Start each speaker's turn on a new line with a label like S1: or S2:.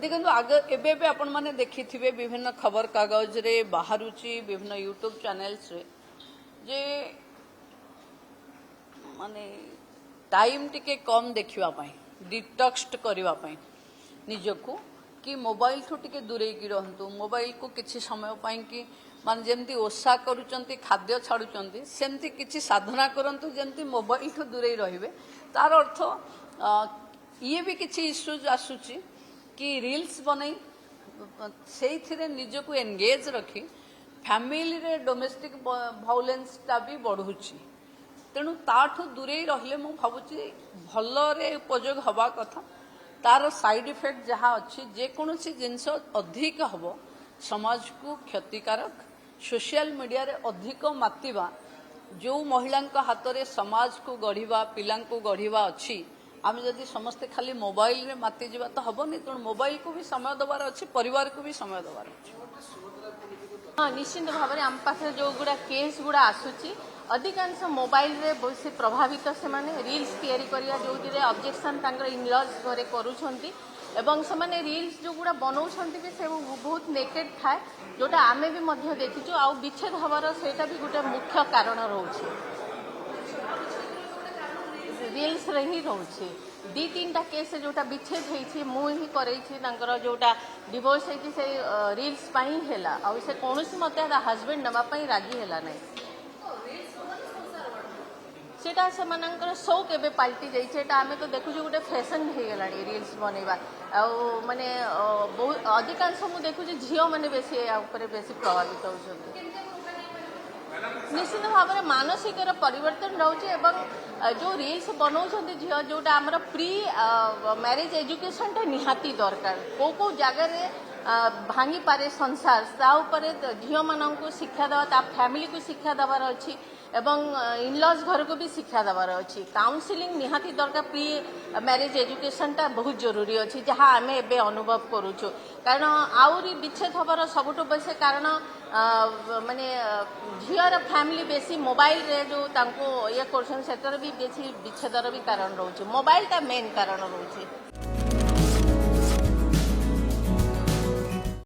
S1: देखो आगे एबे आपण माने देखिथिबे विभिन्न खबर कागज रे बाहरुची विभिन्न यूट्यूब चैनल्स रे जे माने टाइम टिके कम देखिवा पाई डिटॉक्स करबा पाई निजको कि मोबाइल ठू टिके दूरे की रहंतु मोबाइल को किछि समय पाई कि मान जेमती ओषा करूचंती खाद्य छाड़ुचंती सेमती किछि साधना करंतु जेमती मोबाइल ठू दूरे रहिबे तार अर्थ ये भी किछि इश्यूज आसुची कि रील्स बनई से निजको एंगेज रखी फैमिली रे डोमेस्टिक वायलेंस टा भी बढ़ुची तेणु ताठू दूरे रहिले मु भाबुची भलरे उपयोग हवा कथा तार साइड इफेक्ट जहाँ अच्छी जेकोसी जिनस अधिक हम समाज को क्षतिकारक सोशल मीडिया रे अधिक मातिबा जो महिला हाथ में समाज को गढ़ा पिला गढ़ा अच्छी आम जदि समस्ते खाली मोबाइल रे माति जीवा तो हबनी तेणु मोबाइल को भी समय दबार अच्छी परिवार को भी समय दबार अच्छी।
S2: हाँ निश्चिंत भाव में आम पाखे जो गुड़ा केस गुड़ा आसूची अधिकांश मोबाइल रे बेसी प्रभावित से माने रील्स तैयारी करिया जो ऑब्जेक्शन तांकर इनलॉज घरे करूछंती एवं से माने रील्स जो गुड़ा बनाउछंती भी से बहुत नेकेड थाए जोटा आमे भी मध्य देखिछु आ विच्छेद हवार सेटा भी गोटे मुख्य कारण रहउछि रील्स रे ही रहउछि दी तीनटा केस जोटा विच्छेद होइछि मु ही करैछि तांकर जोटा डिवोर्स होइछि से रील्स पाई हेला आ से कोनोसी मते हस्बैंड नबा पाई राजी हेला नै सेटा से मानकर शौक एबे पाल्टी जाइए आम तो देखु गोटे फैशन हो गला रील्स बनइबा माने बहुत अधिकांश मु देखु झील मैंने बेसी बेसी प्रभावित होती निश्चित भाव में मानसिक परिवर्तन रोचे जो रील्स बनाऊँ झील जोटा आमर प्री मैरिज एजुकेशन टा निहाती दरकार को जगार भांगी पारे संसार झील मानू शिक्षा देवा फैमिली को शिक्षा देवार अच्छी एवं इनलॉज घर को भी शिक्षा देवार अच्छी काउंसिलिंग निहाती दरकार प्री मैरिज एजुकेशन टा बहुत जरूरी अच्छी जहाँ आम एबे अनुभव करूछु कारण आउरी विच्छेद हबार सबुठ बेसी कारण माने झीर फैमिली बेसी मोबाइल रे जो तांको ये करछन सेटर भी बेसी विच्छेदर भी कारण रहउछि मोबाइल टा मेन कारण रहउछि।